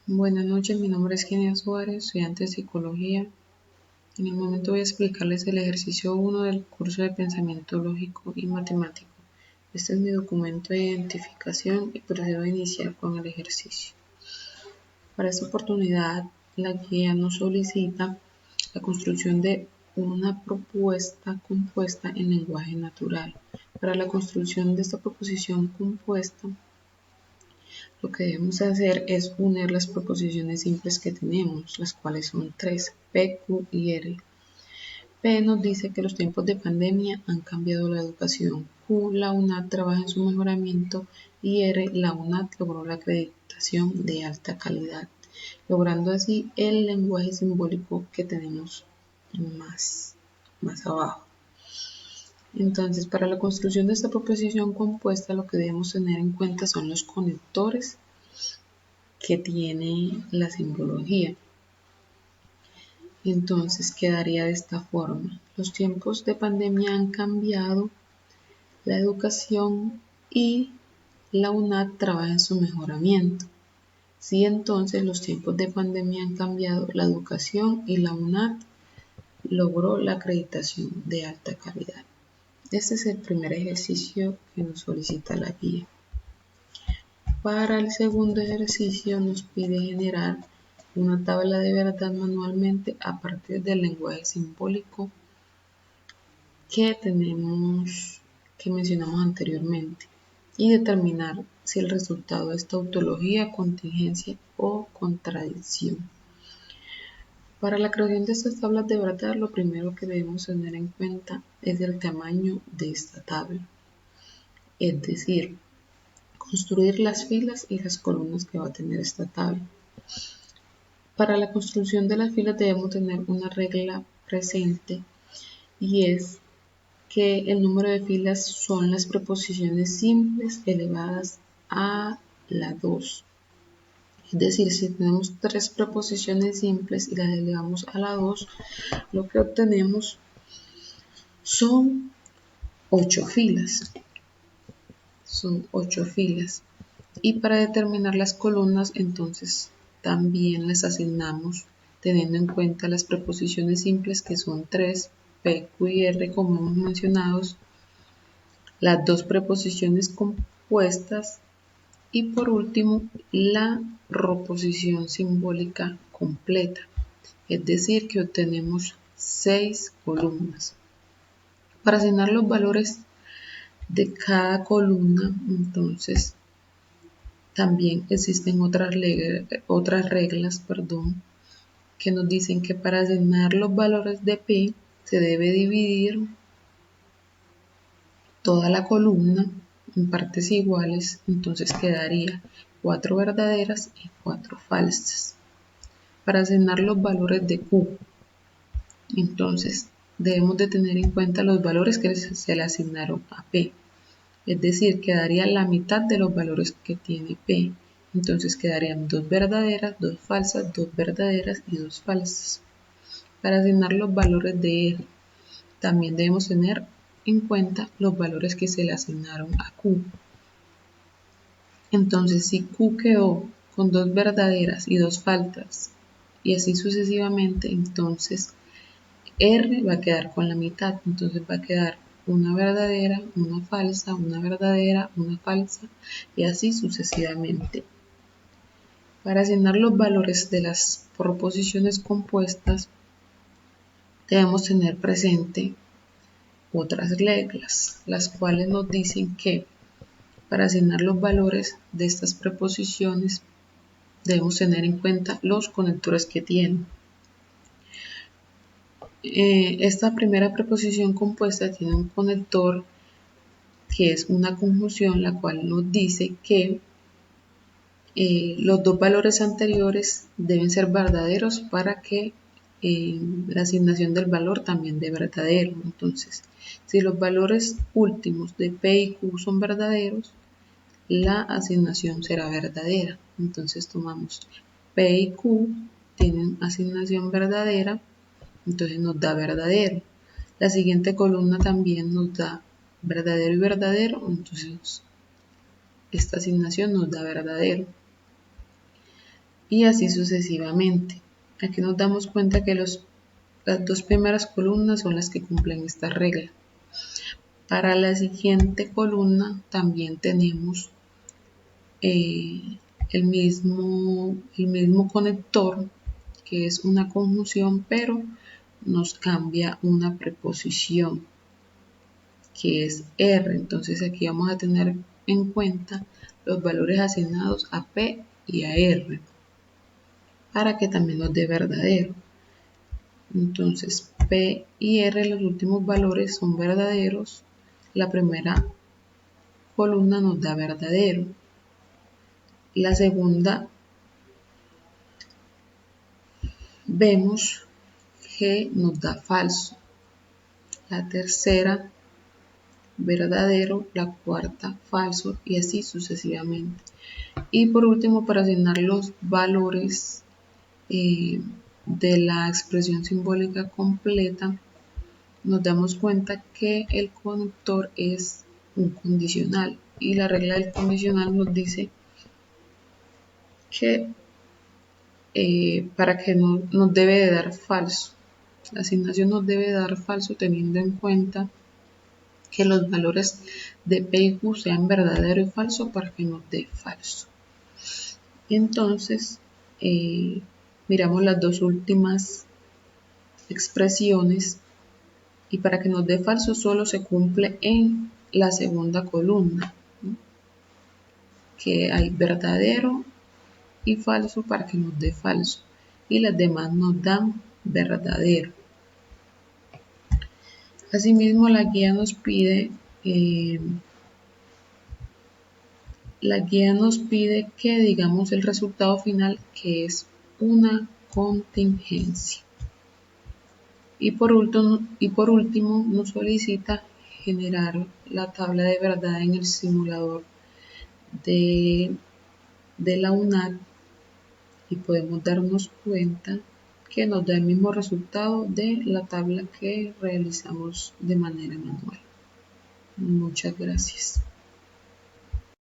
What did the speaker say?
Buenas noches, mi nombre es Kenia Suárez, estudiante de Psicología. En el momento voy a explicarles el ejercicio 1 del curso de Pensamiento Lógico y Matemático. Este es mi documento de identificación y procedo a iniciar con el ejercicio. Para esta oportunidad, la guía nos solicita la construcción de una propuesta compuesta en lenguaje natural. Para la construcción de esta proposición compuesta, lo que debemos hacer es unir las proposiciones simples que tenemos, las cuales son tres, P, Q y R. P nos dice que los tiempos de pandemia han cambiado la educación. Q, la UNAD trabaja en su mejoramiento y R, la UNAD logró la acreditación de alta calidad, logrando así el lenguaje simbólico que tenemos más abajo. Entonces, para la construcción de esta proposición compuesta, lo que debemos tener en cuenta son los conectores que tiene la simbología. Entonces quedaría de esta forma: los tiempos de pandemia han cambiado la educación y la UNAD trabaja en su mejoramiento. Si entonces los tiempos de pandemia han cambiado la educación y la UNAD logró la acreditación de alta calidad. Este es el primer ejercicio que nos solicita la guía. Para el segundo ejercicio nos pide generar una tabla de verdad manualmente a partir del lenguaje simbólico que mencionamos anteriormente y determinar si el resultado es tautología, contingencia o contradicción. Para la creación de estas tablas de verdad, lo primero que debemos tener en cuenta es el tamaño de esta tabla, es decir, construir las filas y las columnas que va a tener esta tabla. Para la construcción de las filas debemos tener una regla presente y es que el número de filas son las preposiciones simples elevadas a la 2. Es decir, si tenemos tres preposiciones simples y las elevamos a la 2, lo que obtenemos son 8 filas. Y para determinar las columnas, entonces también les asignamos teniendo en cuenta las preposiciones simples que son 3, P, Q y R como hemos mencionado, las dos preposiciones compuestas y por último la proposición simbólica completa, es decir que obtenemos 6 columnas. Para asignar los valores de cada columna, entonces también existen otras reglas, que nos dicen que para asignar los valores de P se debe dividir toda la columna en partes iguales, entonces quedaría 4 verdaderas y 4 falsas. Para asignar los valores de Q, entonces debemos de tener en cuenta los valores que se le asignaron a P, es decir, quedaría la mitad de los valores que tiene P. Entonces quedarían 2 verdaderas, 2 falsas, 2 verdaderas y 2 falsas. Para asignar los valores de R, también debemos tener en cuenta los valores que se le asignaron a Q. Entonces, si Q quedó con 2 verdaderas y 2 falsas, y así sucesivamente, entonces R va a quedar con la mitad. Entonces va a quedar una verdadera, una falsa, una verdadera, una falsa y así sucesivamente. Para asignar los valores de las proposiciones compuestas debemos tener presente otras reglas, las cuales nos dicen que para asignar los valores de estas preposiciones debemos tener en cuenta los conectores que tienen. Esta primera preposición compuesta tiene un conector que es una conjunción, la cual nos dice que los dos valores anteriores deben ser verdaderos para que la asignación del valor también dé verdadero. Entonces, si los valores últimos de P y Q son verdaderos, la asignación será verdadera. Entonces tomamos P y Q tienen asignación verdadera, entonces nos da verdadero. La siguiente columna también nos da verdadero y verdadero, entonces esta asignación nos da verdadero. y así sucesivamente. Aquí nos damos cuenta que las dos primeras columnas son las que cumplen esta regla. Para la siguiente columna también tenemos el mismo conector, que es una conjunción, pero nos cambia una preposición, que es R. Entonces aquí vamos a tener en cuenta los valores asignados a P y a R, para que también nos dé verdadero. Entonces P y R, los últimos valores son verdaderos. La primera columna nos da verdadero. La segunda vemos que nos da falso. La tercera verdadero, la cuarta falso y así sucesivamente. Y por último, para asignar los valores de la expresión simbólica completa, nos damos cuenta que el conector es un condicional y la regla del condicional nos dice que para que nos debe de dar falso. La asignación nos debe dar falso teniendo en cuenta que los valores de P y Q sean verdadero y falso para que nos dé falso. Entonces, miramos las dos últimas expresiones y para que nos dé falso solo se cumple en la segunda columna, ¿no? Que hay verdadero y falso para que nos dé falso y las demás nos dan verdadero. Asimismo, la guía nos pide que digamos el resultado final, que es una contingencia. Y por último nos solicita generar la tabla de verdad en el simulador de la UNAC y podemos darnos cuenta que nos da el mismo resultado de la tabla que realizamos de manera manual. Muchas gracias.